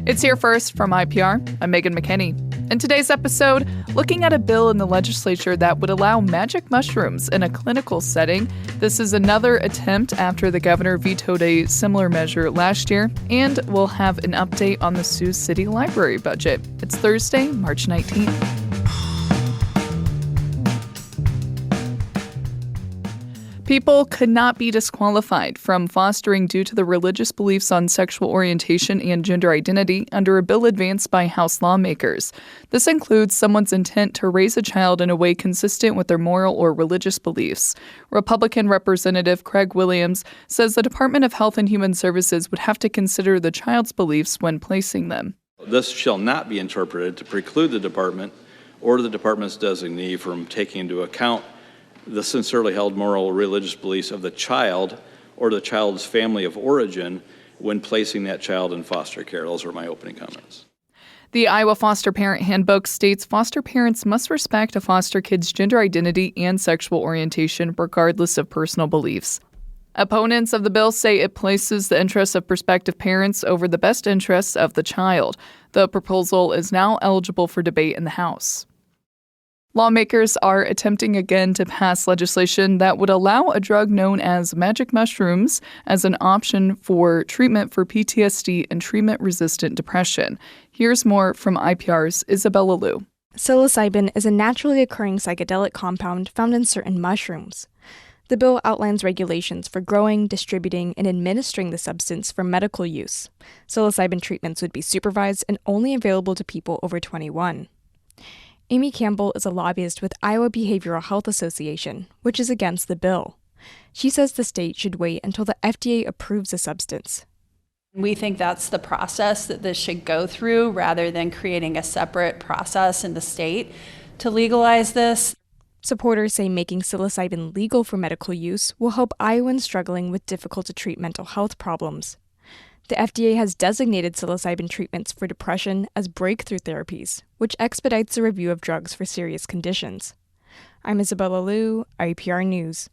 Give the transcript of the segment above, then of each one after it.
It's Here First from IPR. I'm Megan McKinney. In today's episode, looking at a bill in the legislature that would allow magic mushrooms in a clinical setting. This is another attempt after the governor vetoed a similar measure last year. And we'll have an update on the Sioux City Library budget. It's Thursday, March 19th. People could not be disqualified from fostering due to the religious beliefs on sexual orientation and gender identity under a bill advanced by House lawmakers. This includes someone's intent to raise a child in a way consistent with their moral or religious beliefs. Republican Representative Craig Williams says the Department of Health and Human Services would have to consider the child's beliefs when placing them. This shall not be interpreted to preclude the department or the department's designee from taking into account the sincerely held moral or religious beliefs of the child or the child's family of origin when placing that child in foster care. Those are my opening comments. The Iowa Foster Parent Handbook states foster parents must respect a foster kid's gender identity and sexual orientation regardless of personal beliefs. Opponents of the bill say it places the interests of prospective parents over the best interests of the child. The proposal is now eligible for debate in the House. Lawmakers are attempting again to pass legislation that would allow a drug known as magic mushrooms as an option for treatment for PTSD and treatment-resistant depression. Here's more from IPR's Isabella Liu. Psilocybin is a naturally occurring psychedelic compound found in certain mushrooms. The bill outlines regulations for growing, distributing, and administering the substance for medical use. Psilocybin treatments would be supervised and only available to people over 21. Amy Campbell is a lobbyist with Iowa Behavioral Health Association, which is against the bill. She says the state should wait until the FDA approves the substance. We think that's the process that this should go through rather than creating a separate process in the state to legalize this. Supporters say making psilocybin legal for medical use will help Iowans struggling with difficult-to-treat mental health problems. The FDA has designated psilocybin treatments for depression as breakthrough therapies, which expedites the review of drugs for serious conditions. I'm Isabella Liu, IPR News.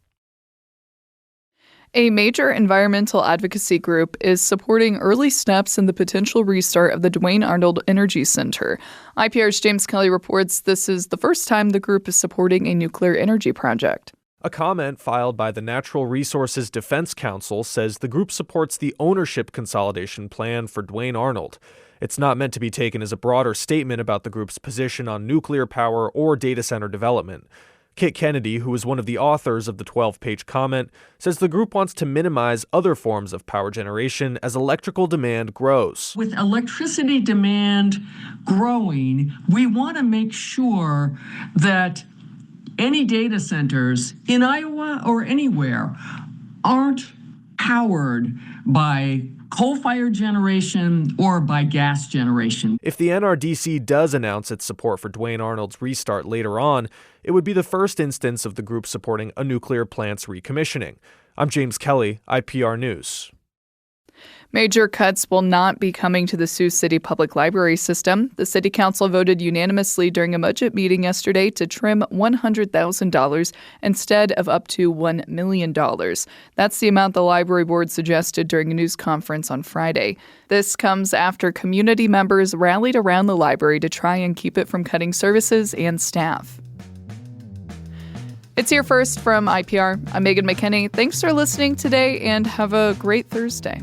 A major environmental advocacy group is supporting early steps in the potential restart of the Duane Arnold Energy Center. IPR's James Kelly reports this is the first time the group is supporting a nuclear energy project. A comment filed by the Natural Resources Defense Council says the group supports the ownership consolidation plan for Duane Arnold. It's not meant to be taken as a broader statement about the group's position on nuclear power or data center development. Kit Kennedy, who is one of the authors of the 12-page comment, says the group wants to minimize other forms of power generation as electrical demand grows. With electricity demand growing, we want to make sure that any data centers in Iowa or anywhere aren't powered by coal-fired generation or by gas generation. If the NRDC does announce its support for Duane Arnold's restart later on, it would be the first instance of the group supporting a nuclear plant's recommissioning. I'm James Kelly, IPR News. Major cuts will not be coming to the Sioux City Public Library system. The City Council voted unanimously during a budget meeting yesterday to trim $100,000 instead of up to $1 million. That's the amount the Library Board suggested during a news conference on Friday. This comes after community members rallied around the library to try and keep it from cutting services and staff. It's Here First from IPR. I'm Megan McKinney. Thanks for listening today and have a great Thursday.